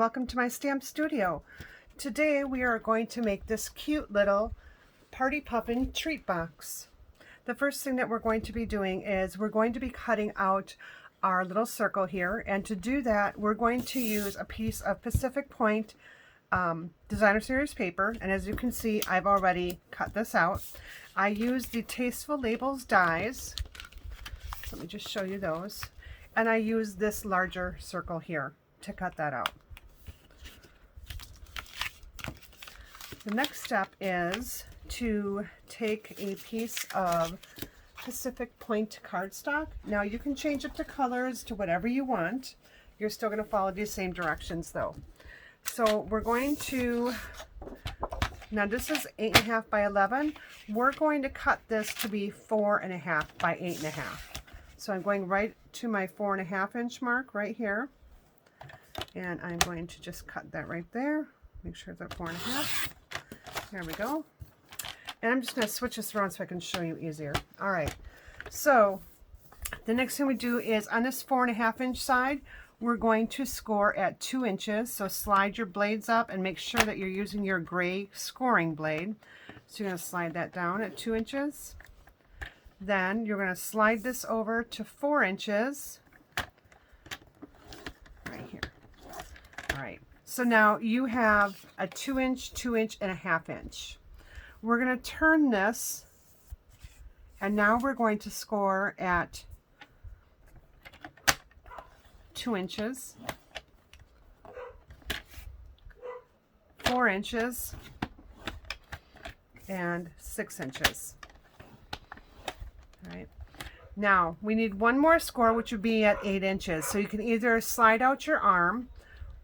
welcome to my stamp studio. Today we are going to make this cute little party puffin treat box. The first thing that we're going to be doing is we're going to be cutting out our little circle here, and to do that we're going to use a piece of Pacific Point designer series paper, and as you can see I've already cut this out. I use the Tasteful Labels dies. Let me just show you those. And I use this larger circle here to cut that out. The next step is to take a piece of Pacific Point cardstock. Now you can change it to colors to whatever you want. You're still going to follow these same directions though. So we're going to, now this is 8.5 by 11. We're going to cut this to be 4.5 by 8.5. So I'm going right to my 4.5 inch mark right here. And I'm going to just cut that right there. Make sure it's at 4.5. There we go. And I'm just going to switch this around so I can show you easier. All right. So the next thing we do is on this 4.5 inch side, we're going to score at 2 inches. So slide your blades up and make sure that you're using your gray scoring blade. So you're going to slide that down at 2 inches. Then you're going to slide this over to 4 inches. Right here. All right. So now you have a 2 inch, 2 inch, and a 1/2 inch. We're going to turn this, and now we're going to score at 2 inches, 4 inches, and 6 inches. All right. Now we need one more score, which would be at 8 inches. So you can either slide out your arm,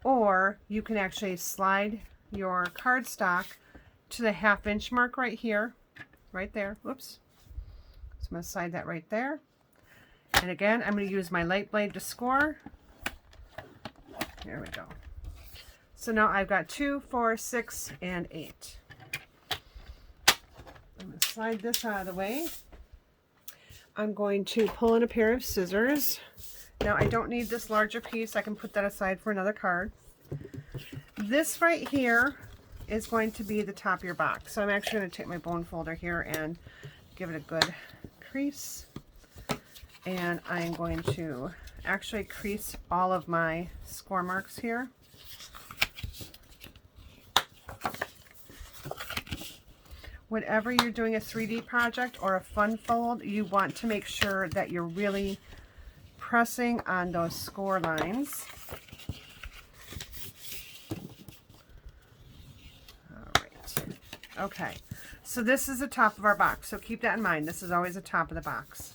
or you can actually slide your cardstock to the 1/2 inch mark right here, right there. Whoops. So I'm going to slide that right there. And again, I'm going to use my light blade to score. There we go. So now I've got 2, 4, 6, and 8. I'm going to slide this out of the way. I'm going to pull in a pair of scissors. Now I don't need this larger piece. I can put that aside for another card. This right here is going to be the top of your box. So I'm actually going to take my bone folder here and give it a good crease. And I'm going to actually crease all of my score marks here. Whenever you're doing a 3D project or a fun fold, you want to make sure that you're really pressing on those score lines. All right. Okay. So this is the top of our box. So keep that in mind. This is always the top of the box.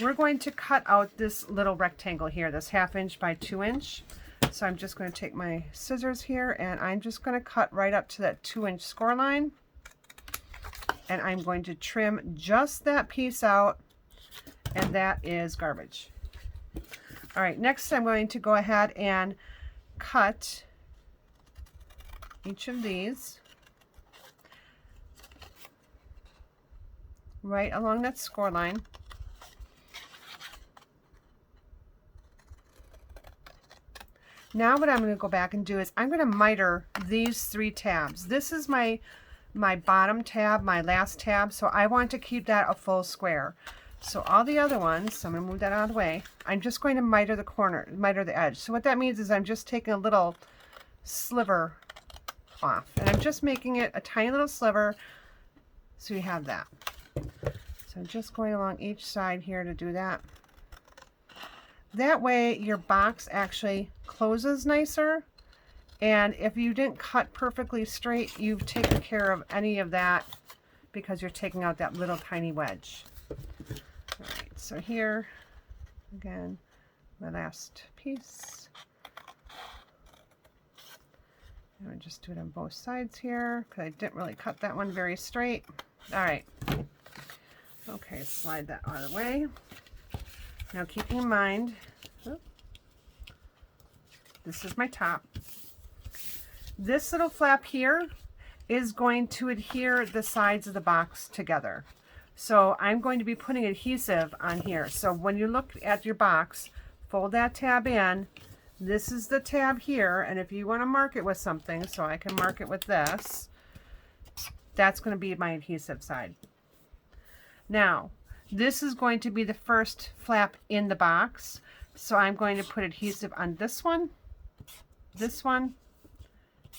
We're going to cut out this little rectangle here, this 1/2 inch by 2 inch. So I'm just going to take my scissors here and I'm just going to cut right up to that 2 inch score line. And I'm going to trim just that piece out, and that is garbage. All right, next I'm going to go ahead and cut each of these right along that score line. Now what I'm going to go back and do is I'm going to miter these 3 tabs. This is my bottom tab, my last tab, so I want to keep that a full square. So all the other ones, so I'm going to move that out of the way, I'm just going to miter the corner, miter the edge. So what that means is I'm just taking a little sliver off, and I'm just making it a tiny little sliver, so you have that. So I'm just going along each side here to do that. That way your box actually closes nicer. And if you didn't cut perfectly straight, you've taken care of any of that because you're taking out that little tiny wedge. All right, so here, again, my last piece. I'm going to just do it on both sides here because I didn't really cut that one very straight. All right. Okay, slide that out of the way. Now keeping in mind, this is my top. This little flap here is going to adhere the sides of the box together. So I'm going to be putting adhesive on here. So when you look at your box, fold that tab in, This is the tab here, and if you want to mark it with something, so I can mark it with this, that's going to be my adhesive side. Now, this is going to be the first flap in the box, so I'm going to put adhesive on this one,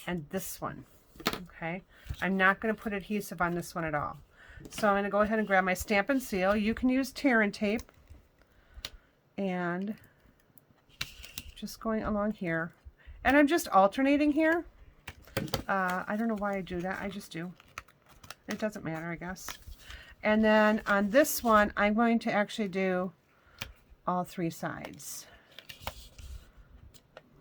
and this one. Okay, I'm not going to put adhesive on this one at all. So I'm going to go ahead and grab my Stampin' Seal. You can use tear and tape, and just going along here, and I'm just alternating here. I don't know why I do that. I just do. It doesn't matter, I guess. And then on this one, I'm going to actually do all 3 sides.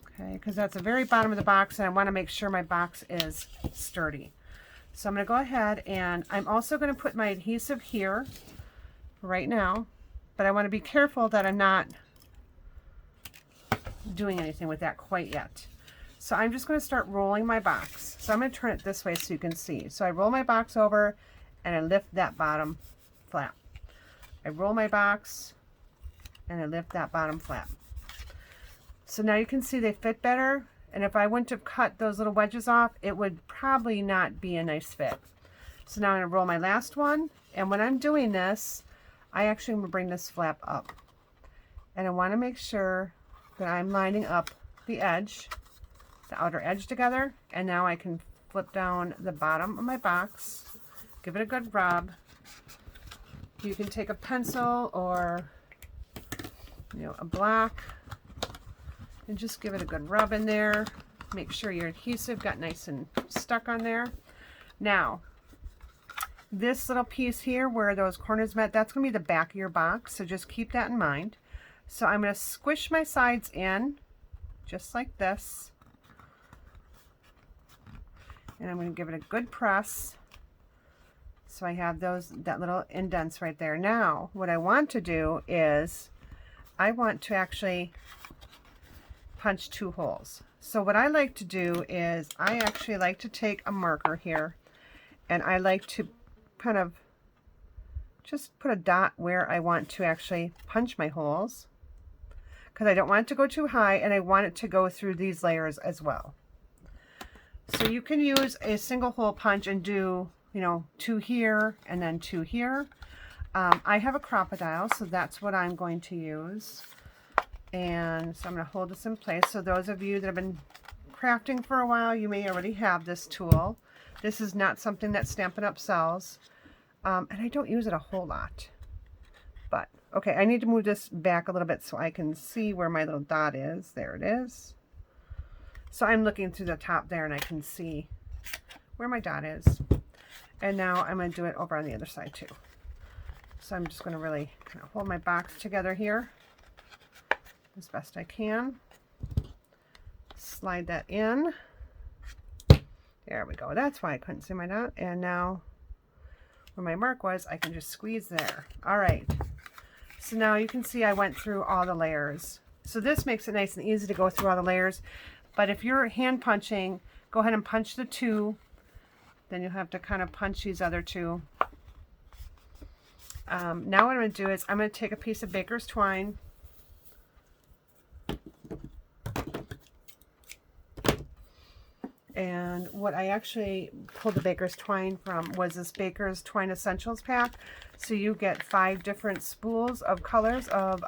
Okay, because that's the very bottom of the box, and I want to make sure my box is sturdy. So I'm going to go ahead, and I'm also going to put my adhesive here right now, but I want to be careful that I'm not doing anything with that quite yet. So I'm just going to start rolling my box. So I'm going to turn it this way so you can see. So I roll my box over and I lift that bottom flap. I roll my box and I lift that bottom flap. So now you can see they fit better, and if I wouldn't have cut those little wedges off, it would probably not be a nice fit. So now I'm going to roll my last one, and when I'm doing this, I actually am going to bring this flap up. And I want to make sure that I'm lining up the edge, the outer edge together, and now I can flip down the bottom of my box, give it a good rub. You can take a pencil or, you know, a block and just give it a good rub in there. Make sure your adhesive got nice and stuck on there. Now, this little piece here where those corners met, that's going to be the back of your box, so just keep that in mind. So I'm going to squish my sides in just like this, and I'm going to give it a good press so I have that little indents right there. Now what I want to do is I want to actually punch 2 holes. So what I like to do is I actually like to take a marker here, and I like to kind of just put a dot where I want to actually punch my holes, because I don't want it to go too high, and I want it to go through these layers as well. So you can use a single hole punch and do, you know, 2 here and then 2 here. I have a crocodile, so that's what I'm going to use. And so I'm going to hold this in place. So those of you that have been crafting for a while, you may already have this tool. This is not something that Stampin' Up! Sells. And I don't use it a whole lot. But, okay, I need to move this back a little bit so I can see where my little dot is. There it is. So I'm looking through the top there, and I can see where my dot is. And now I'm going to do it over on the other side too. So I'm just going to really kind of hold my box together here as best I can. Slide that in. There we go. That's why I couldn't see my dot. And now where my mark was, I can just squeeze there. All right. So now you can see I went through all the layers. So this makes it nice and easy to go through all the layers. But if you're hand punching, go ahead and punch the 2. Then you'll have to kind of punch these other 2. Now what I'm going to do is I'm going to take a piece of baker's twine. And what I actually pulled the baker's twine from was this Baker's Twine Essentials pack. So you get 5 different spools of colors of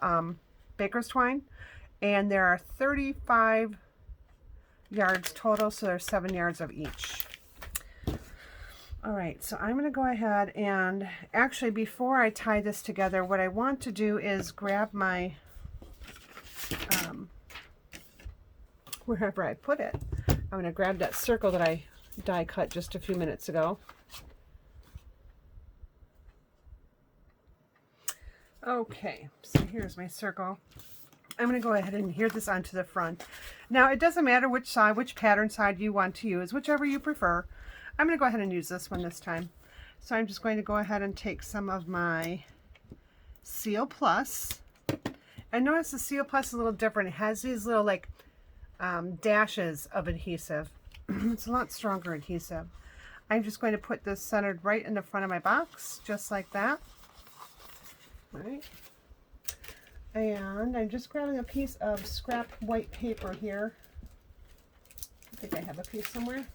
baker's twine. And there are 35 yards total, so there's 7 yards of each. All right, so I'm going to go ahead and actually before I tie this together, what I want to do is grab my, wherever I put it, I'm going to grab that circle that I die cut just a few minutes ago. Okay, so here's my circle. I'm going to go ahead and adhere this onto the front. Now it doesn't matter which side, which pattern side you want to use, whichever you prefer. I'm going to go ahead and use this one this time. So I'm just going to go ahead and take some of my Seal Plus. And notice the Seal Plus is a little different. It has these little like dashes of adhesive. It's a lot stronger adhesive. I'm just going to put this centered right in the front of my box, just like that. All right. And I'm just grabbing a piece of scrap white paper here. I think I have a piece somewhere.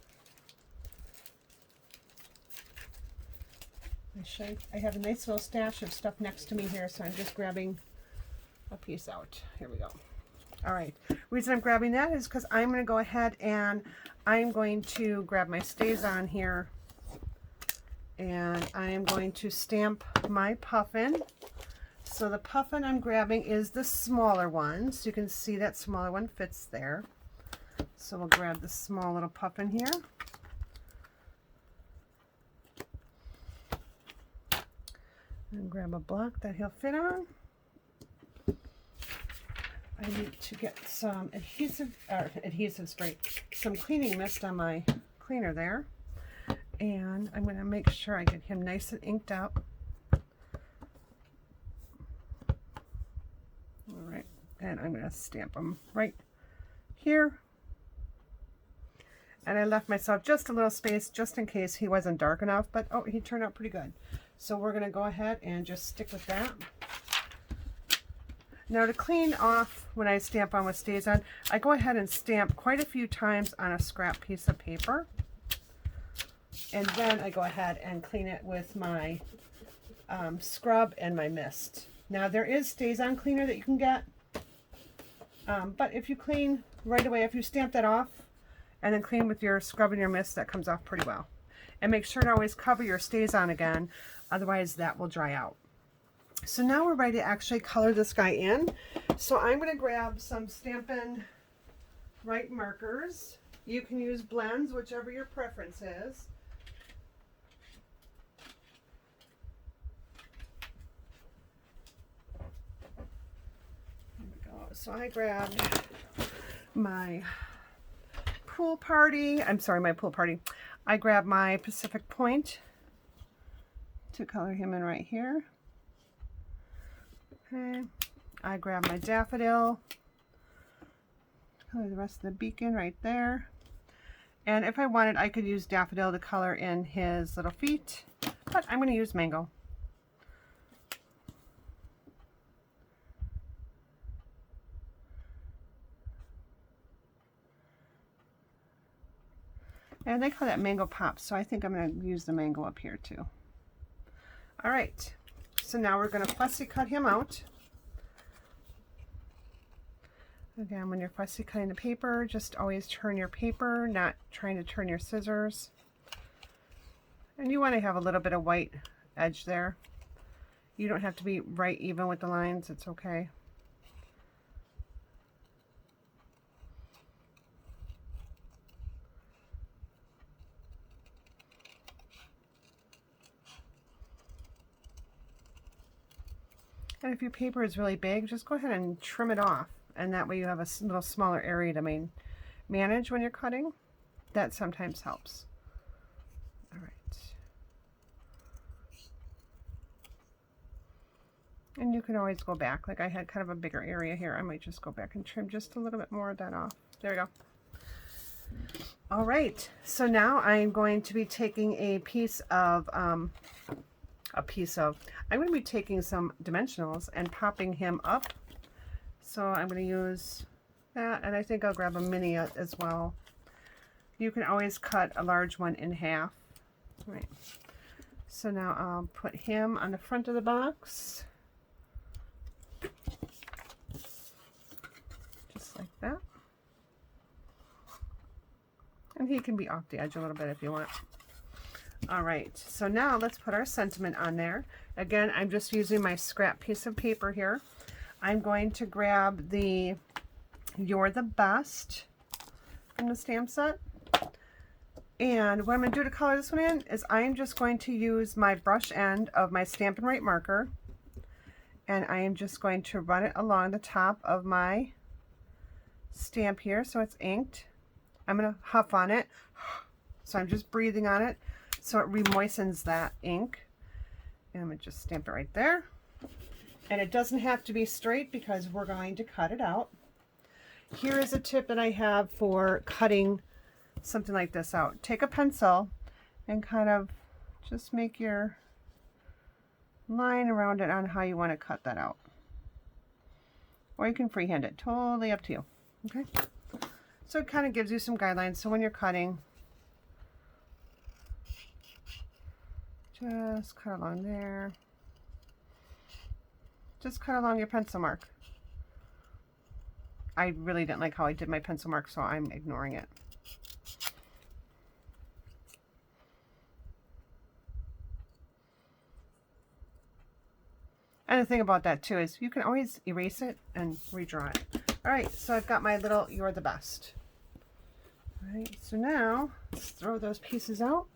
I have a nice little stash of stuff next to me here, so I'm just grabbing a piece out. Here we go. All right. Reason I'm grabbing that is because I'm going to go ahead and I'm going to grab my StazOn here, and I am going to stamp my Puffin. So the Puffin I'm grabbing is the smaller one, so you can see that smaller one fits there. So we'll grab the small little Puffin here. And grab a block that he'll fit on. I need to get some adhesive spray, some cleaning mist on my cleaner there. And I'm going to make sure I get him nice and inked up. All right, and I'm going to stamp him right here. And I left myself just a little space just in case he wasn't dark enough, but oh, he turned out pretty good. So we're going to go ahead and just stick with that. Now to clean off when I stamp on with StazOn, I go ahead and stamp quite a few times on a scrap piece of paper. And then I go ahead and clean it with my scrub and my mist. Now there is StazOn cleaner that you can get, but if you clean right away, if you stamp that off and then clean with your scrub and your mist, that comes off pretty well. And make sure to always cover your StazOn again, otherwise that will dry out. So now we're ready to actually color this guy in. So I'm going to grab some Stampin' Write markers. You can use blends, whichever your preference is. There we go. So I grabbed my pool party. I grabbed my Pacific Point to color him in right here. Okay, I grab my daffodil, color the rest of the beacon right there. And if I wanted, I could use daffodil to color in his little feet, but I'm going to use mango. And they call that mango pops, so I think I'm going to use the mango up here too. All right, so now we're going to fussy cut him out. Again, when you're fussy cutting the paper, just always turn your paper, not trying to turn your scissors. And you want to have a little bit of white edge there. You don't have to be right even with the lines, it's okay. And if your paper is really big, just go ahead and trim it off. And that way you have a little smaller area to manage when you're cutting. That sometimes helps. All right. And you can always go back. Like I had kind of a bigger area here. I might just go back and trim just a little bit more of that off. There we go. All right. So now I'm going to be taking a piece of, I'm going to be taking some dimensionals and popping him up. So I'm going to use that, and I think I'll grab a mini as well. You can always cut a large one in half. All right. So now I'll put him on the front of the box. Just like that. And he can be off the edge a little bit if you want. All right, so now let's put our sentiment on there. Again, I'm just using my scrap piece of paper here. I'm going to grab the You're the Best from the stamp set. And what I'm going to do to color this one in is I'm just going to use my brush end of my Stampin' Write marker. And I am just going to run it along the top of my stamp here so it's inked. I'm going to huff on it. So I'm just breathing on it so it remoistens that ink. And I'm going to just stamp it right there. And it doesn't have to be straight because we're going to cut it out. Here is a tip that I have for cutting something like this out. Take a pencil and kind of just make your line around it on how you want to cut that out. or you can freehand it, totally up to you. Okay, so it kind of gives you some guidelines. So when you're cutting, just cut along there. Just cut along your pencil mark. I really didn't like how I did my pencil mark, so I'm ignoring it. And the thing about that too is you can always erase it and redraw it. All right, so I've got my little You're the Best. All right, so now let's throw those pieces out.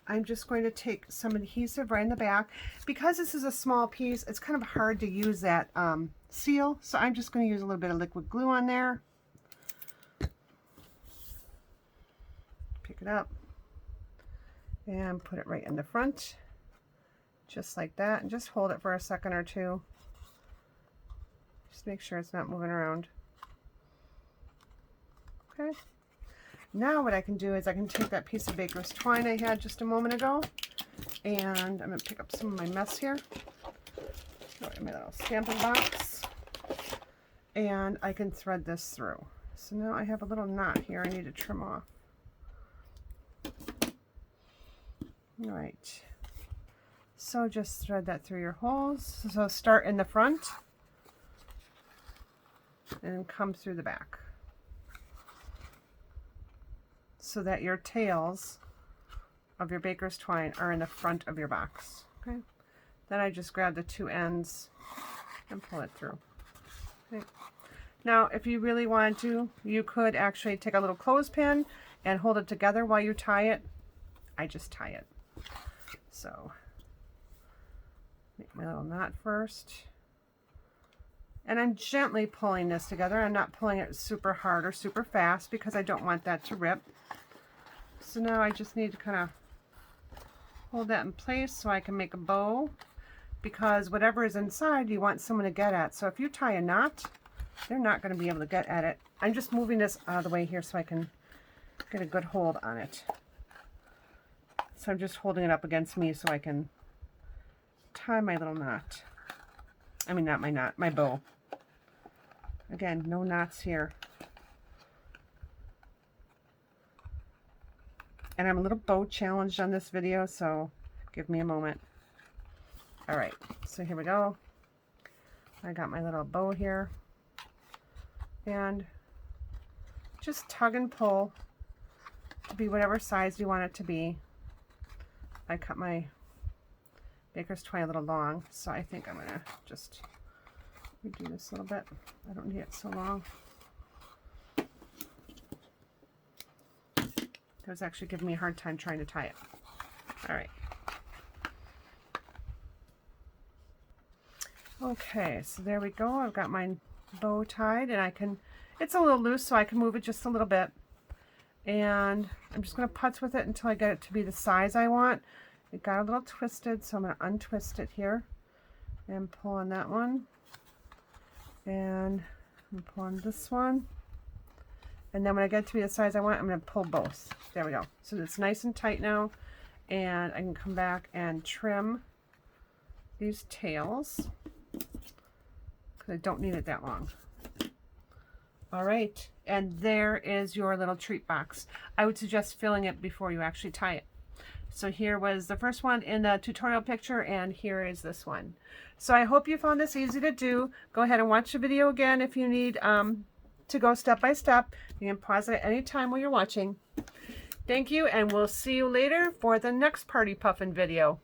I'm just going to take some adhesive right in the back. Because this is a small piece, it's kind of hard to use that seal, so I'm just going to use a little bit of liquid glue on there. Pick it up and put it right in the front, just like that, and just hold it for a second or two. Just make sure it's not moving around. Okay. Now what I can do is I can take that piece of baker's twine I had just a moment ago, and I'm going to pick up some of my mess here. Throw it in my little stamping box, and I can thread this through. So now I have a little knot here I need to trim off. All right. So just thread that through your holes. So start in the front and come through the back, so that your tails of your baker's twine are in the front of your box. Okay. Then I just grab the two ends and pull it through. Okay. Now, if you really wanted to, you could actually take a little clothespin and hold it together while you tie it. I just tie it. So, make my little knot first. And I'm gently pulling this together. I'm not pulling it super hard or super fast because I don't want that to rip. So now I just need to kind of hold that in place so I can make a bow, because whatever is inside you want someone to get at. So if you tie a knot, they're not going to be able to get at it. I'm just moving this out of the way here so I can get a good hold on it. So I'm just holding it up against me so I can tie my little knot. I mean, not my knot, my bow. Again, no knots here. And I'm a little bow challenged on this video, so give me a moment. All right, so here we go. I got my little bow here. And just tug and pull to be whatever size you want it to be. I cut my baker's twine a little long, so I think I'm going to just redo this a little bit. I don't need it so long. It was actually giving me a hard time trying to tie it. All right. Okay, so there we go. I've got my bow tied, and I can, it's a little loose, so I can move it just a little bit. And I'm just going to putz with it until I get it to be the size I want. It got a little twisted, so I'm going to untwist it here and pull on that one. And I'm pulling this one. And then when I get it to be the size I want, I'm going to pull both. There we go. So it's nice and tight now. And I can come back and trim these tails, because I don't need it that long. All right. And there is your little treat box. I would suggest filling it before you actually tie it. So here was the first one in the tutorial picture, and here is this one. So I hope you found this easy to do. Go ahead and watch the video again if you need to go step by step. You can pause it at any time while you're watching. Thank you, and we'll see you later for the next Party Puffin video.